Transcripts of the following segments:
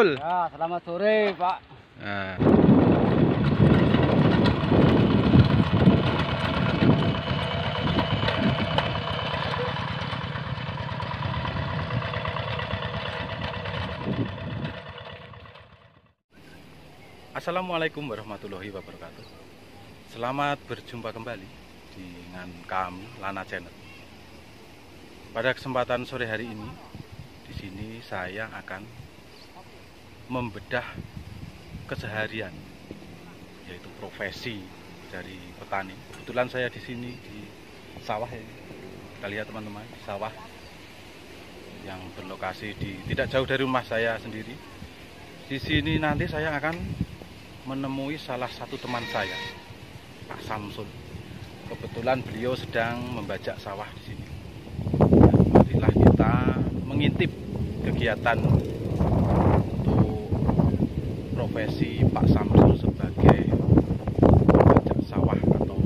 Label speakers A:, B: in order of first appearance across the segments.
A: Samsul.
B: Ya, selamat sore, Pak.
A: Nah. Assalamualaikum warahmatullahi wabarakatuh. Selamat berjumpa kembali dengan kami Lana Channel. Pada kesempatan sore hari ini, di sini saya akan membedah keseharian, yaitu profesi dari petani. Kebetulan saya di sini di sawah ya. Kita lihat teman-teman, di sawah yang berlokasi tidak jauh dari rumah saya sendiri. Di sini nanti saya akan menemui salah satu teman saya, Pak Samsul. Kebetulan beliau sedang membajak sawah di sini. Marilah kita mengintip kegiatan untuk profesi Pak Samsul sebagai pembajak sawah atau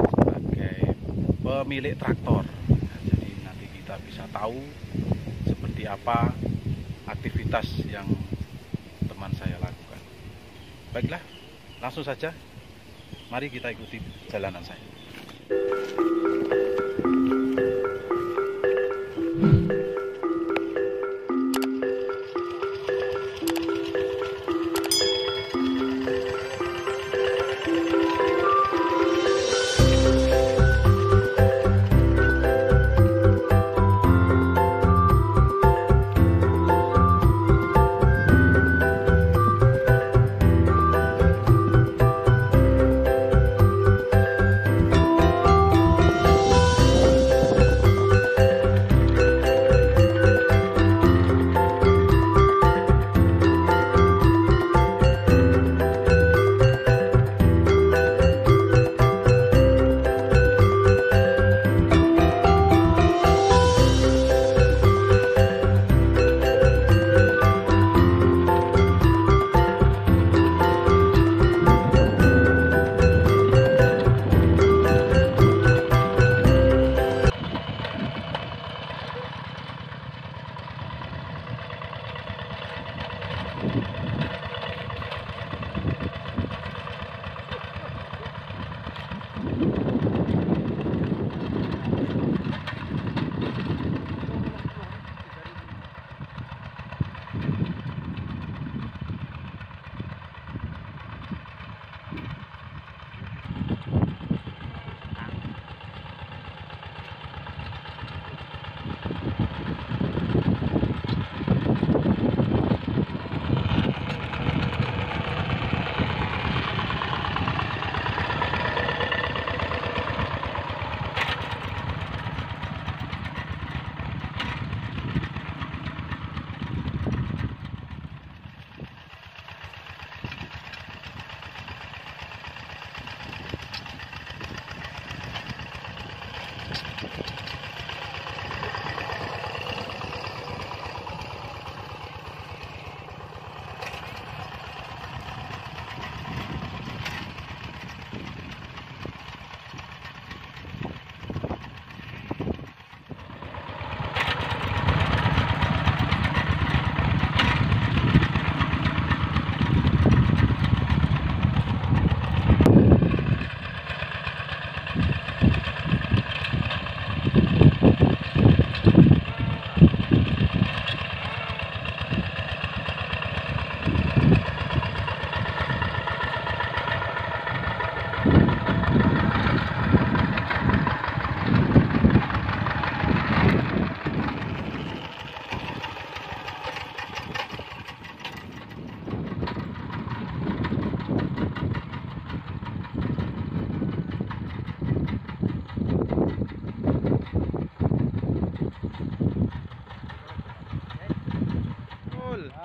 A: sebagai pemilik traktor. Jadi nanti kita bisa tahu seperti apa aktivitas yang teman saya lakukan. Baiklah, langsung saja mari kita ikuti jalanan saya.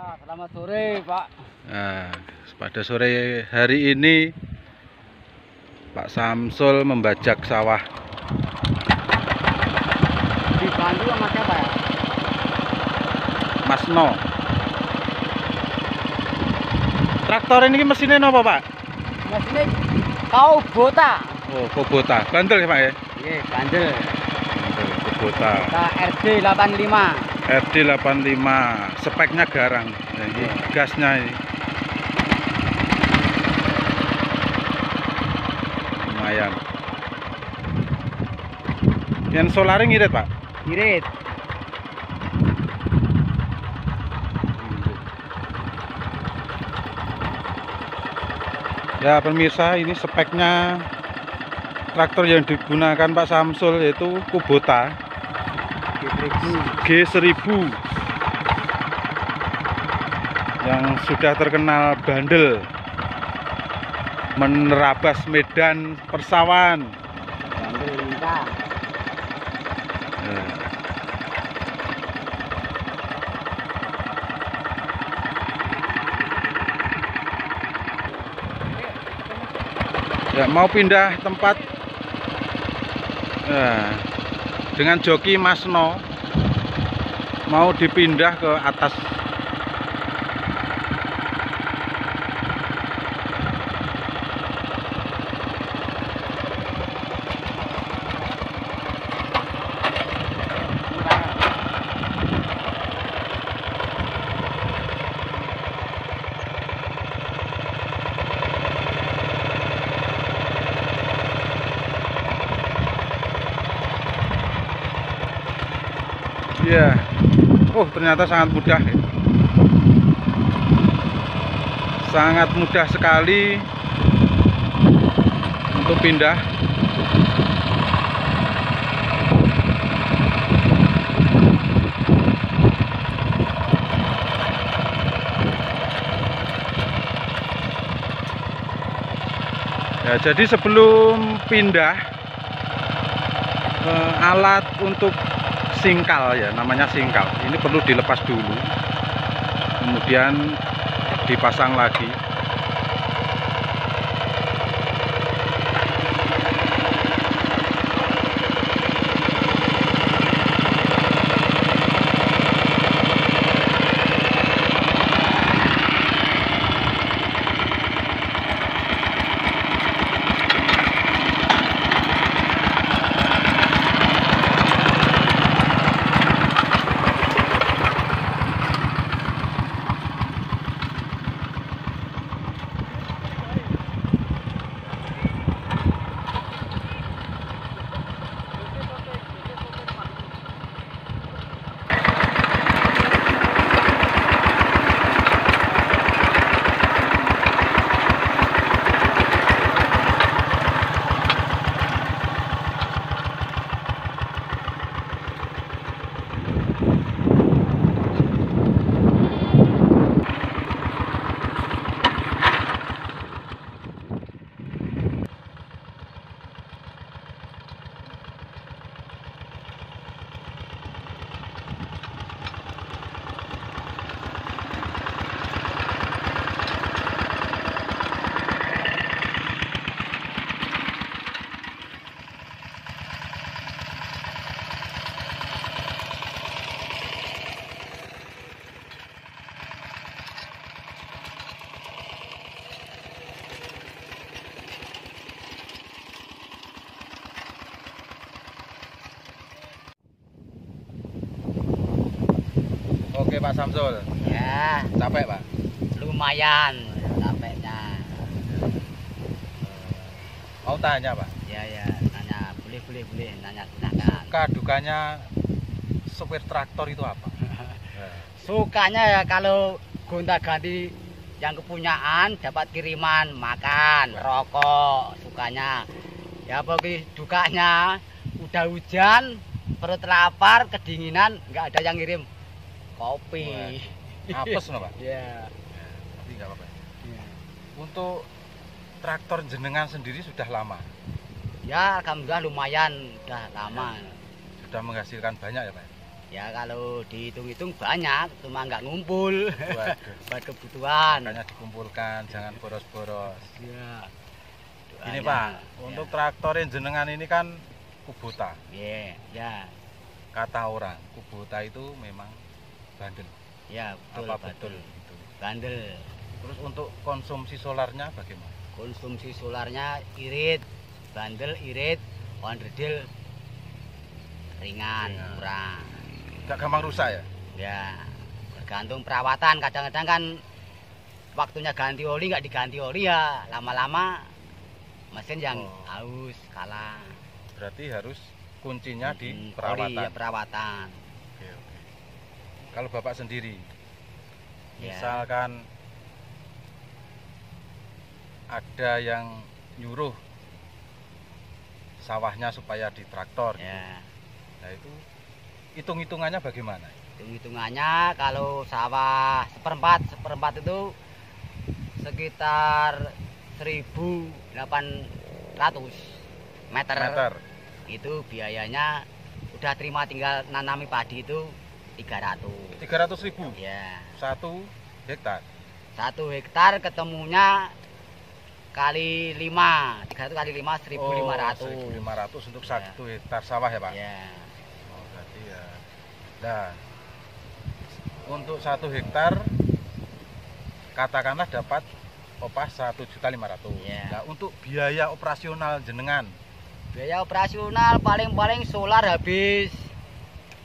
B: Ya, selamat sore, Pak.
A: Nah, pada sore hari ini Pak Samsul membajak sawah.
B: Dibantu sama siapa ya?
A: Mas No. Traktor ini mesinnya apa, Pak?
B: Mesinnya Kubota.
A: Oh, Kubota. Bandel ya, Pak ya?
B: Iya, bandel.
A: Kubota.
B: KRD 85.
A: RD85, speknya garang. Nah, ini gasnya ini. Lumayan. Yang solarnya ngirit, Pak?
B: Irit.
A: Ya pemirsa, ini speknya traktor yang digunakan Pak Samsul yaitu Kubota G1000 yang sudah terkenal bandel, menerabas medan persawahan.
B: Bandel lintah.
A: Ya, mau pindah tempat dengan joki Mas No, mau dipindah ke atas. Ya, oh ternyata sangat mudah ya. Sangat mudah sekali untuk pindah. Ya, jadi sebelum pindah alat untuk singkal, ya namanya singkal, ini perlu dilepas dulu, kemudian dipasang lagi. Oke Pak Samsul,
B: Ya,
A: capek Pak?
B: lumayan capeknya.
A: Mau tanya Pak,
B: Ya, nanya, boleh, nanya silakan.
A: suka dukanya sopir traktor itu apa?
B: Sukanya ya kalau gonta-ganti yang kepunyaan, dapat kiriman, makan, rokok, sukanya. Ya bagi dukanya, udah hujan, perut lapar, kedinginan, nggak ada yang ngirim kopi.
A: Apes no Pak?
B: Ya.
A: Tapi nggak apa-apa.
B: Ya.
A: Untuk traktor jenengan sendiri sudah lama?
B: Ya, alhamdulillah lumayan, udah lama.
A: Sudah menghasilkan banyak ya Pak?
B: Ya kalau dihitung-hitung banyak, cuma nggak ngumpul.
A: Waduh.
B: Buat kebutuhan.
A: Makanya dikumpulkan, jangan boros-boros.
B: Ya.
A: Ini Pak, untuk traktor yang jenengan ini kan Kubota.
B: Ya.
A: Kata orang, Kubota itu memang bandel.
B: Ya, betul.
A: Apa betul itu?
B: Bandel.
A: Terus untuk konsumsi solarnya bagaimana?
B: Konsumsi solarnya irit, bandel irit, onderdil ringan, murah.
A: Gak gampang rusak ya?
B: Ya, tergantung perawatan. Kadang-kadang kan waktunya ganti oli nggak diganti oli ya lama-lama mesin yang haus kalah.
A: Berarti harus kuncinya di
B: Oli,
A: perawatan.
B: ya, perawatan.
A: Oke. Kalau Bapak sendiri,
B: Ya.
A: misalkan ada yang nyuruh sawahnya supaya ditraktor,
B: Ya.
A: nah itu hitung-hitungannya bagaimana?
B: Hitung-hitungannya kalau sawah seperempat itu sekitar 1.800 meter. Itu biayanya udah terima tinggal nanami padi itu 300.
A: 300.000
B: Ya.
A: 1 hektar.
B: 1 hektar ketemunya kali 5. 300 kali 5 1.500.
A: 1.500 untuk
B: Ya.
A: 1 hektar sawah ya Pak?
B: Ya.
A: Oh, berarti ya. Nah, untuk 1 hektar katakanlah dapat opah 1.500.000.
B: Ya.
A: Nah, untuk biaya operasional jenengan
B: Biaya operasional paling-paling solar habis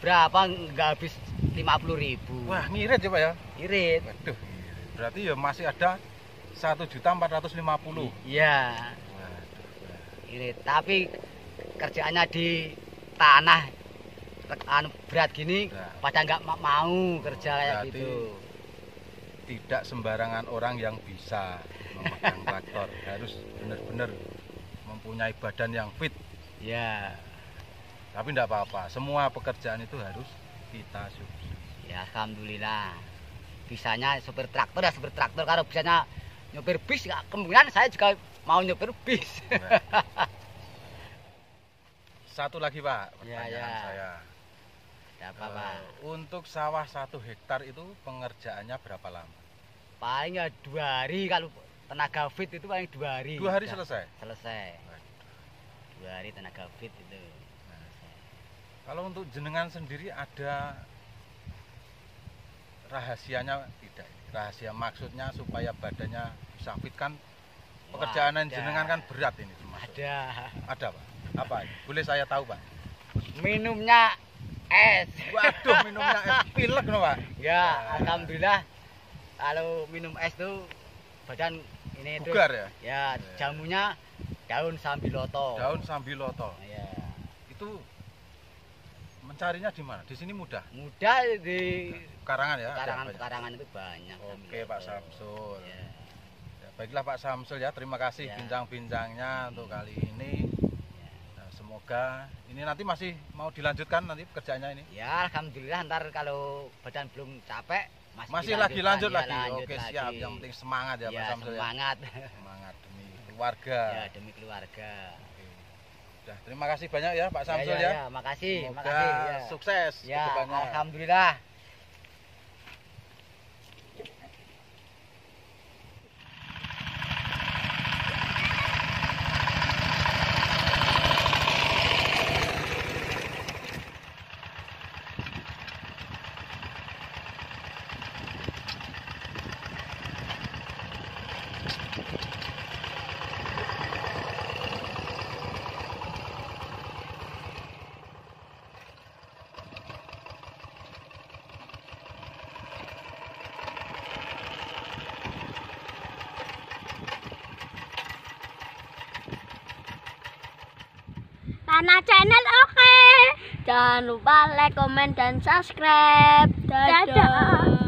B: berapa? Enggak habis 50.000.
A: wah ngirit ya Pak ya?
B: Irit.
A: Waduh, ngirit. Berarti ya masih ada 1.450.000.
B: Iya.
A: Waduh.
B: Irit. Tapi kerjaannya di tanah berat gini
A: Nah.
B: pada nggak mau kerja kayak
A: Berarti
B: gitu.
A: tidak sembarangan orang yang bisa memegang traktor, harus benar-benar mempunyai badan yang fit.
B: Ya.
A: Tapi tidak apa-apa, semua pekerjaan itu harus kita syukur.
B: Ya alhamdulillah. Bisanya supir traktor ya supir traktor, kalau bisanya nyopir bis ya, kemungkinan saya juga mau nyopir bis.
A: Satu lagi Pak,
B: Ya,
A: pertanyaan
B: ya.
A: saya.
B: Ya apa Pak?
A: Untuk sawah 1 hektar itu pengerjaannya berapa lama?
B: Paling ya 2 hari, kalau tenaga fit itu paling 2 hari.
A: 2 hari
B: Udah
A: selesai?
B: Selesai.
A: Waduh.
B: 2 hari tenaga fit itu.
A: Kalau untuk jenengan sendiri ada rahasianya tidak? Rahasia maksudnya supaya badannya bisa fit kan? Pekerjaan
B: Wah,
A: jenengan
B: ada.
A: kan berat ini termasuk.
B: Ada.
A: Ada Pak? Apa ini? Boleh saya tahu Pak?
B: Minumnya es.
A: Waduh, minumnya es pilek no Pak?
B: Ya, alhamdulillah. Kalau minum es tuh badan ini tuh.
A: Bugar ya?
B: Ya, jamunya daun sambiloto.
A: Daun sambiloto.
B: Ya.
A: Itu mencarinya di mana? Di sini mudah.
B: Mudah di
A: Karangan ya? ada banyak.
B: karangan itu banyak.
A: Oke Pak Samsul.
B: Ya.
A: Ya, baiklah Pak Samsul ya, terima kasih
B: Ya.
A: bincang-bincangnya untuk kali ini. Nah, semoga ini nanti masih mau dilanjutkan nanti pekerjaannya ini.
B: Ya, alhamdulillah ntar kalau badan belum capek
A: Masih lagi lanjut
B: ya,
A: lagi.
B: lanjut
A: Oke
B: lagi.
A: siap. Yang penting semangat ya, Pak
B: Ya,
A: Samsul
B: semangat.
A: ya. Semangat demi keluarga.
B: Ya, demi keluarga.
A: Oke. Udah, terima kasih banyak ya Pak Samsul
B: ya.
A: ya.
B: Makasih,
A: Semoga
B: makasih. Ya.
A: sukses
B: Ya,
A: ke depannya.
B: alhamdulillah.
C: Lana Channel oke. Jangan lupa like, komen, dan subscribe. Dadah.